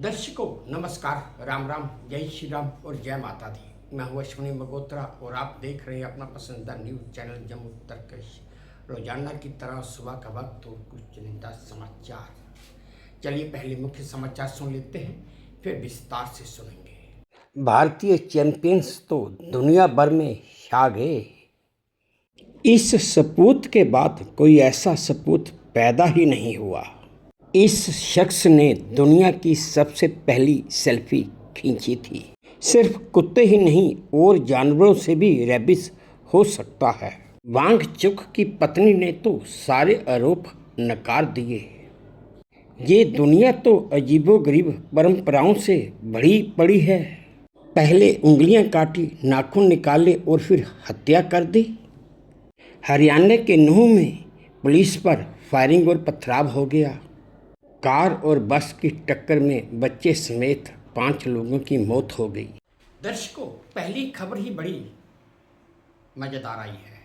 दर्शकों नमस्कार, राम राम, जय श्री राम और जय माता दी। मैं हूँ अश्विनी मगोत्रा और आप देख रहे हैं अपना पसंदीदा न्यूज़ चैनल जम्मू तरकश। रोजाना की तरह सुबह का वक्त और कुछ चुनिंदा समाचार। चलिए पहले मुख्य समाचार सुन लेते हैं, फिर विस्तार से सुनेंगे। भारतीय चैंपियंस तो दुनिया भर में छा गए। इस सपूत के बाद कोई ऐसा सपूत पैदा ही नहीं हुआ। इस शख्स ने दुनिया की सबसे पहली सेल्फी खींची थी। सिर्फ कुत्ते ही नहीं और जानवरों से भी रेबिस हो सकता है। वांगचुक की पत्नी ने तो सारे आरोप नकार दिए। ये दुनिया तो अजीबोगरीब परंपराओं से भरी पड़ी है। पहले उंगलियां काटी, नाखून निकाले और फिर हत्या कर दी। हरियाणा के नूह में पुलिस पर फायरिंग और पथराव हो गया। कार और बस की टक्कर में बच्चे समेत 5 लोगों की मौत हो गई। दर्शकों, पहली खबर ही बड़ी मज़ेदार आई है।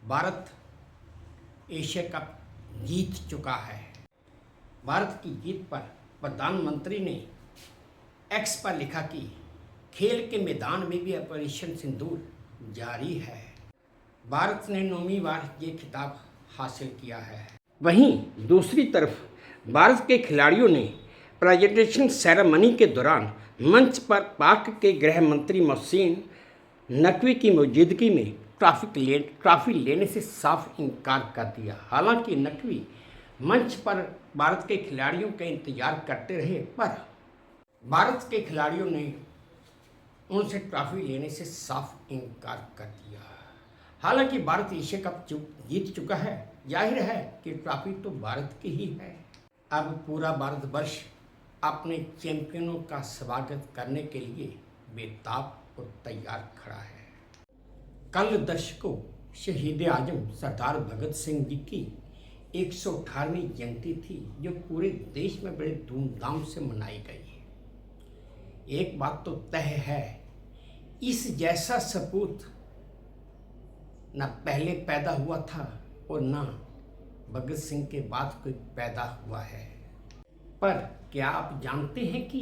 भारत एशिया कप जीत चुका है। भारत की जीत पर प्रधानमंत्री ने एक्स पर लिखा कि खेल के मैदान में भी ऑपरेशन सिंदूर जारी है। भारत ने 9वीं बार ये खिताब हासिल किया है। वहीं दूसरी तरफ भारत के खिलाड़ियों ने प्रेजेंटेशन सेरेमनी के दौरान मंच पर पाक के गृह मंत्री मोहसिन नकवी की मौजूदगी में ट्रॉफी लेने से साफ इनकार कर दिया। हालांकि नकवी मंच पर भारत के खिलाड़ियों का इंतजार करते रहे, पर भारत के खिलाड़ियों ने उनसे ट्रॉफी लेने से साफ इनकार कर दिया। हालांकि भारत एशिया कप जीत चुका है, जाहिर है कि ट्रॉफी तो भारत की ही है। अब पूरा भारतवर्ष अपने चैंपियनों का स्वागत करने के लिए बेताब और तैयार खड़ा है। कल दर्शकों शहीद आजम सरदार भगत सिंह जी की 118वीं जयंती थी, जो पूरे देश में बड़े धूमधाम से मनाई गई। एक बात तो तय है, इस जैसा सपूत न पहले पैदा हुआ था और न भगत सिंह के बाद कोई पैदा हुआ है। पर क्या आप जानते हैं कि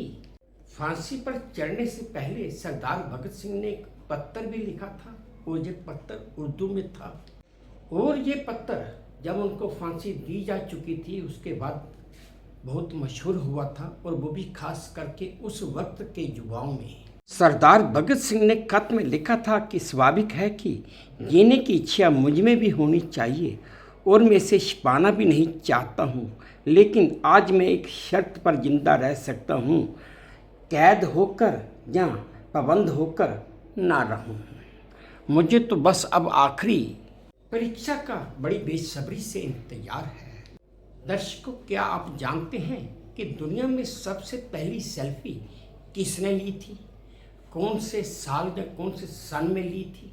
फांसी पर चढ़ने से पहले सरदार भगत सिंह ने एक पत्र भी लिखा था, और ये पत्र उर्दू में था। और ये पत्र जब उनको फांसी दी जा चुकी थी उसके बाद बहुत मशहूर हुआ था, और वो भी खास करके उस वक्त के युवाओं में। सरदार भगत सिंह ने खत में लिखा था कि स्वाभाविक है कि जीने की इच्छा मुझ में भी होनी चाहिए और मैं इसे छिपाना भी नहीं चाहता हूँ, लेकिन आज मैं एक शर्त पर जिंदा रह सकता हूँ, कैद होकर या पाबंद होकर ना रहूँ। मुझे तो बस अब आखिरी परीक्षा का बड़ी बेसब्री से इंतजार है। दर्शकों, क्या आप जानते हैं कि दुनिया में सबसे पहली सेल्फी किसने ली थी? कौन से साल या कौन से सन में ली थी?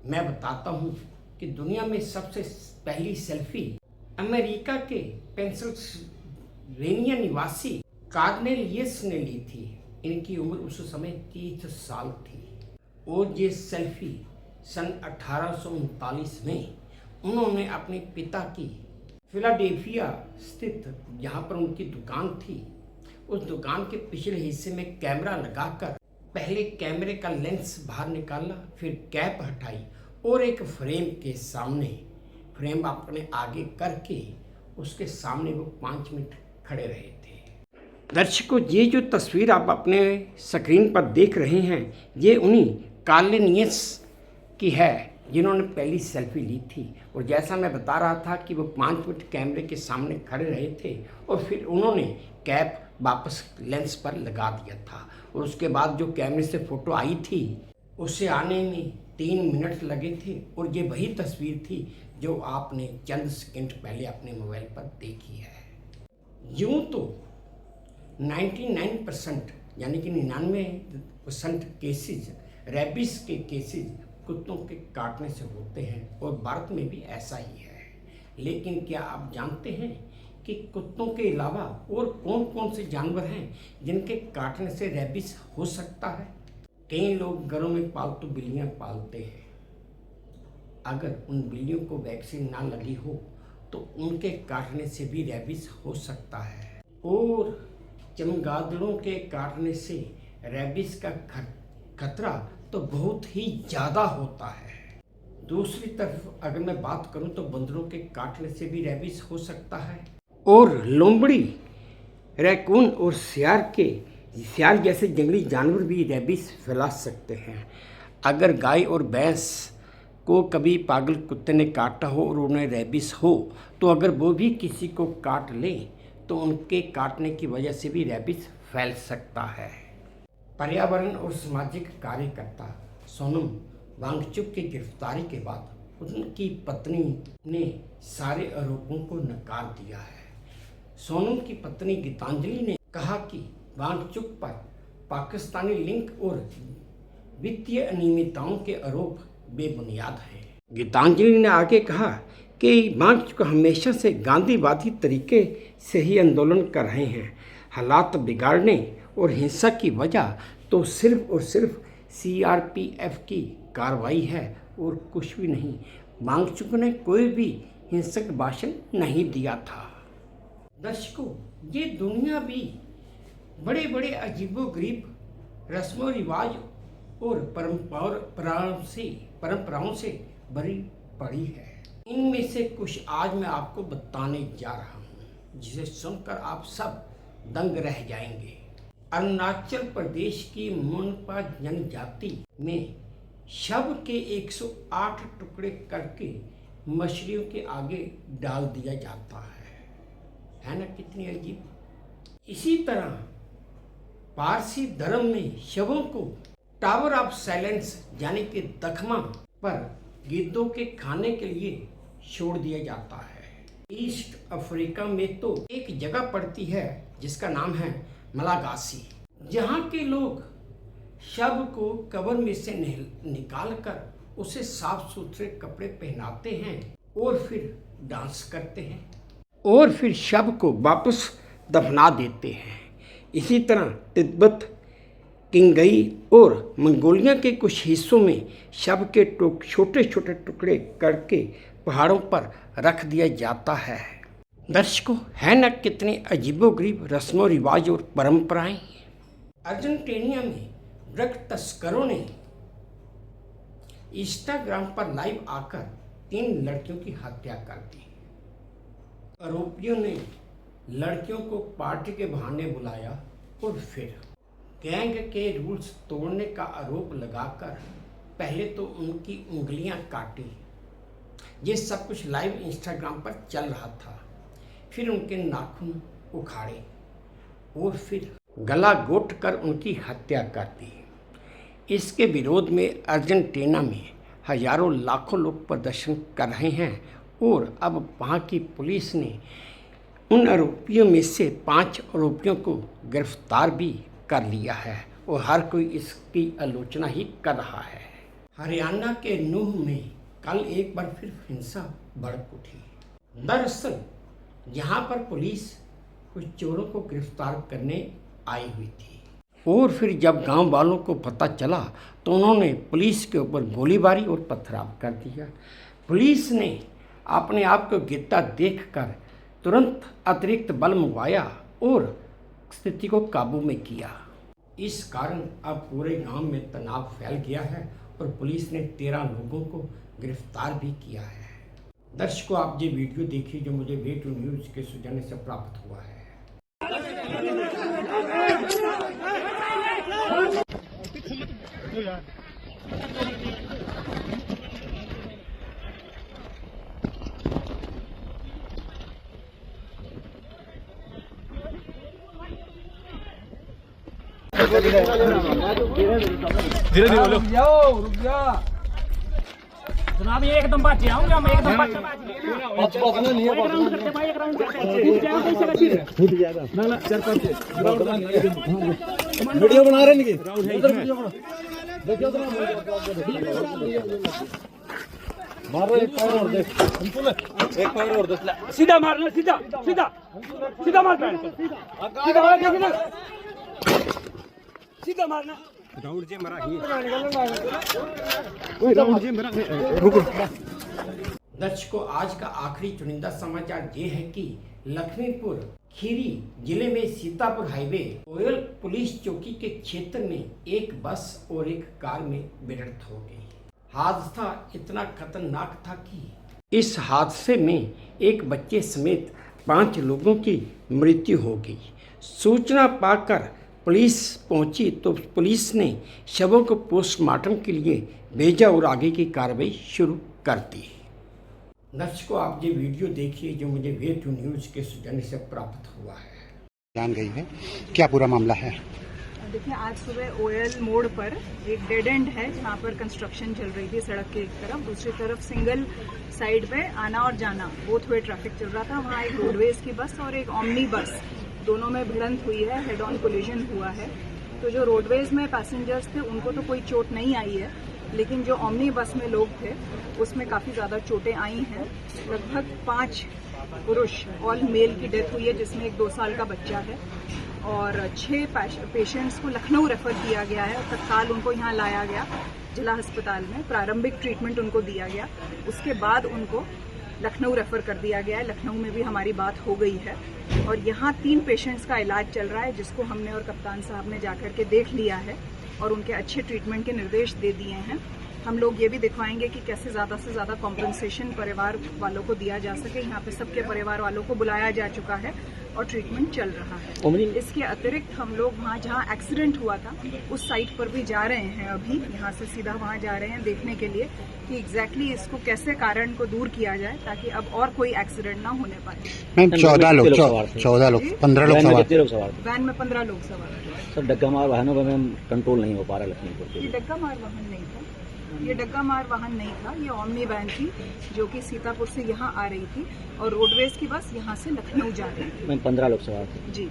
मैं बताता हूँ कि दुनिया में सबसे पहली सेल्फी अमेरिका के पेंसिल्वेनिया निवासी कार्नेलियस ने ली थी। इनकी उम्र उस समय 30 साल थी, और ये सेल्फी सन 1839 में उन्होंने अपने पिता की फिलाडेल्फिया स्थित जहाँ पर उनकी दुकान थी, उस दुकान के पिछले हिस्से में कैमरा लगाकर पहले कैमरे का लेंस बाहर निकाला, फिर कैप हटाई और एक फ्रेम अपने आगे करके उसके सामने वो 5 मिनट खड़े रहे थे। दर्शकों, ये जो तस्वीर आप अपने स्क्रीन पर देख रहे हैं, ये उन्हीं कार्नेलियस की है जिन्होंने पहली सेल्फी ली थी। और जैसा मैं बता रहा था कि वो 5 मिनट कैमरे के सामने खड़े रहे थे और फिर उन्होंने कैप वापस लेंस पर लगा दिया था, और उसके बाद जो कैमरे से फ़ोटो आई थी उसे आने में 3 मिनट लगे थे। और ये वही तस्वीर थी जो आपने चंद सेकंड पहले अपने मोबाइल पर देखी है। यूँ तो 99% यानी कि 99% केसेस रेबिस के केसेस कुत्तों के काटने से होते हैं, और भारत में भी ऐसा ही है। लेकिन क्या आप जानते हैं कि कुत्तों के अलावा और कौन कौन से जानवर हैं जिनके काटने से रेबिस हो सकता है? कई लोग घरों में पालतू बिल्लियां पालते हैं। अगर उन बिल्लियों को वैक्सीन ना लगी हो तो उनके काटने से भी रेबिस हो सकता है। और चमगादड़ों के काटने से रेबीज का खतरा तो बहुत ही ज़्यादा होता है। दूसरी तरफ अगर मैं बात करूं तो बंदरों के काटने से भी रेबीज हो सकता है। और लोमड़ी, रैकून और सियार जैसे जंगली जानवर भी रेबीज फैला सकते हैं। अगर गाय और भैंस को कभी पागल कुत्ते ने काटा हो और उन्हें रेबीज हो, तो अगर वो भी किसी को काट लें तो उनके काटने की वजह से भी रेबीज फैल सकता है। पर्यावरण और सामाजिक कार्यकर्ता सोनम वांगचुक की गिरफ्तारी के बाद उनकी पत्नी ने सारे आरोपों को नकार दिया है। सोनम की पत्नी गीतांजलि ने कहा कि वांगचुक पर पाकिस्तानी लिंक और वित्तीय अनियमितताओं के आरोप बेबुनियाद है। गीतांजलि ने आगे कहा कि वांगचुक हमेशा से गांधीवादी तरीके से ही आंदोलन कर रहे हैं। हालात बिगाड़ने और हिंसा की वजह तो सिर्फ और सिर्फ CRPF की कार्रवाई है और कुछ भी नहीं। वांगचुक ने कोई भी हिंसक भाषण नहीं दिया था। दर्शकों, ये दुनिया भी बड़े बड़े अजीबोगरीब रस्मों रिवाज और परंपराओं से भरी पड़ी है। इनमें से कुछ आज मैं आपको बताने जा रहा हूँ, जिसे सुनकर आप सब दंग रह जाएंगे। अरुणाचल प्रदेश की मोनपा जनजाति में शव के 108 टुकड़े करके मछलियों के आगे डाल दिया जाता है ना, कितनी अजीब। इसी तरह पारसी धर्म में शवों को टावर ऑफ साइलेंस यानी कि दखमा पर गिद्धों के खाने के लिए छोड़ दिया जाता है। ईस्ट अफ्रीका में तो एक जगह पड़ती है जिसका नाम है मलागासी, जहाँ के लोग शव को कब्र में से निकालकर उसे साफ सुथरे कपड़े पहनाते हैं और फिर डांस करते हैं और फिर शव को वापस दफना देते हैं। इसी तरह तिब्बत, किंगई और मंगोलिया के कुछ हिस्सों में शव के छोटे छोटे टुकड़े करके पहाड़ों पर रख दिया जाता है। दर्शकों, है न कितने अजीबोगरीब रस्मों रिवाज और परंपराएं। अर्जेंटीना में ड्रग तस्करों ने इंस्टाग्राम पर लाइव आकर 3 लड़कियों की हत्या कर दी। आरोपियों ने लड़कियों को पार्टी के बहाने बुलाया और फिर गैंग के रूल्स तोड़ने का आरोप लगाकर पहले तो उनकी उंगलियां काटी। ये सब कुछ लाइव इंस्टाग्राम पर चल रहा था। फिर उनके नाखून उखाड़े और फिर गला घोट कर उनकी हत्या कर दी। इसके विरोध में अर्जेंटीना में हजारों लाखों लोग प्रदर्शन कर रहे हैं और अब वहाँ की पुलिस ने उन आरोपियों में से 5 आरोपियों को गिरफ्तार भी कर लिया है और हर कोई इसकी आलोचना ही कर रहा है। हरियाणा के नूह में कल एक बार फिर हिंसा भड़क उठी। दरअसल यहाँ पर पुलिस कुछ चोरों को गिरफ्तार करने आई हुई थी और फिर जब गांव वालों को पता चला तो उन्होंने पुलिस के ऊपर गोलीबारी और पथराव कर दिया। पुलिस ने अपने आप को गिरता देखकर तुरंत अतिरिक्त बल मंगवाया और स्थिति को काबू में किया। इस कारण अब पूरे गांव में तनाव फैल गया है और पुलिस ने 13 लोगों को गिरफ्तार भी किया है। दर्शकों, आप ये वीडियो देखिए जो मुझे वे2 न्यूज़ के सौजन्य से प्राप्त हुआ है। धीरे धीरे बोलो। रुक जा जनाब, ये एकदम बात जाऊंगा मैं, एकदम बात नहीं है। एक राउंड फूट जाएगा ना ना 4-5 वीडियो बना रहे हैं। राउंड है देखियो तो मारो, एक पावर और देख, एक पावर और देख, सीधा मारना, सीधा सीधा सीधा मार, सीधा मार, सीधा मारना। राउंड जे मरा ही राउंड जे मरा। रुको दर्शकों, आज का आखिरी चुनिंदा समाचार ये है कि लखीमपुर खीरी जिले में सीतापुर हाईवे ओयल पुलिस चौकी के क्षेत्र में एक बस और एक कार में भिड़ंत हो गई। हादसा इतना खतरनाक था कि इस हादसे में एक बच्चे समेत 5 लोगों की मृत्यु हो गई। सूचना पाकर पुलिस पहुंची तो पुलिस ने शवों को पोस्टमार्टम के लिए भेजा और आगे की कार्रवाई शुरू कर दी। दर्शकों, आप ये वीडियो देखिए जो मुझे वे2 न्यूज़ के सौजन्य से प्राप्त हुआ है। जान गई है, क्या पूरा मामला है? देखिए, आज सुबह ओयल मोड़ पर एक डेड एंड है जहाँ पर कंस्ट्रक्शन चल रही थी। सड़क के एक तरफ, दूसरी तरफ सिंगल साइड पे आना और जाना बोथ वे ट्रैफिक चल रहा था। वहाँ एक रोडवेज की बस और एक ओमनी बस, दोनों में भिड़ंत हुई है, हेड ऑन कोलिजन हुआ है। तो जो रोडवेज में पैसेंजर्स थे उनको तो कोई चोट नहीं आई है, लेकिन जो ओमनी बस में लोग थे उसमें काफ़ी ज़्यादा चोटें आई हैं। लगभग 5 पुरुष ऑल मेल की डेथ हुई है, जिसमें एक 2 साल का बच्चा है, और 6 पेशेंट्स को लखनऊ रेफर किया गया है। तत्काल उनको यहाँ लाया गया जिला अस्पताल में, प्रारंभिक ट्रीटमेंट उनको दिया गया। उसके बाद उनको लखनऊ रेफर कर दिया गया है। लखनऊ में भी हमारी बात हो गई है और यहाँ 3 पेशेंट्स का इलाज चल रहा है, जिसको हमने और कप्तान साहब ने जाकर के देख लिया है और उनके अच्छे ट्रीटमेंट के निर्देश दे दिए हैं। हम लोग ये भी दिखवाएंगे कि कैसे ज़्यादा से ज़्यादा कॉम्पनसेशन परिवार वालों को दिया जा सके। यहाँ पे सबके परिवार वालों को बुलाया जा चुका है और ट्रीटमेंट चल रहा है। इसके अतिरिक्त हम लोग वहाँ जहाँ एक्सीडेंट हुआ था उस साइट पर भी जा रहे हैं। अभी यहाँ से सीधा वहाँ जा रहे हैं देखने के लिए कि एग्जैक्टली इसको कैसे कारण को दूर किया जाए ताकि अब और कोई एक्सीडेंट ना होने पाए। मैम 14 लोग 15 लोग सवार, वैन में 15 लोग सवार थे। सर, डग्गा मार वाहनों में कंट्रोल नहीं हो पा रहा लखीमपुर ये डग्गा मार वाहन नहीं था, ये डग्गा मार वाहन नहीं था, ये ओमनी वैन थी जो कि सीतापुर से यहाँ आ रही थी और रोडवेज की बस यहाँ से लखनऊ जा रही थी। मैं 15 लोग सवार थे जी।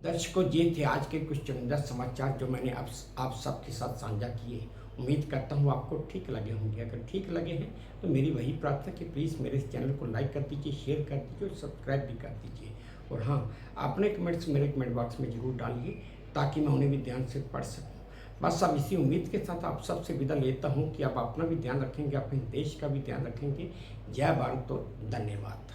दर्शकों, ये थे आज के कुछ चुनिंदा समाचार जो मैंने आप सबके साथ साझा किए। उम्मीद करता हूँ आपको ठीक लगे होंगे। अगर ठीक लगे हैं तो मेरी वही प्रार्थना कि प्लीज़ मेरे इस चैनल को लाइक कर दीजिए, शेयर कर दीजिए और सब्सक्राइब भी कर दीजिए। और हाँ, अपने कमेंट्स मेरे कमेंट बॉक्स में जरूर डालिए ताकि मैं उन्हें भी ध्यान से पढ़ सकूँ। बस अब इसी उम्मीद के साथ आप सबसे विदा लेता हूँ कि आप अपना भी ध्यान रखेंगे, अपने देश का भी ध्यान रखेंगे। जय भारत और धन्यवाद।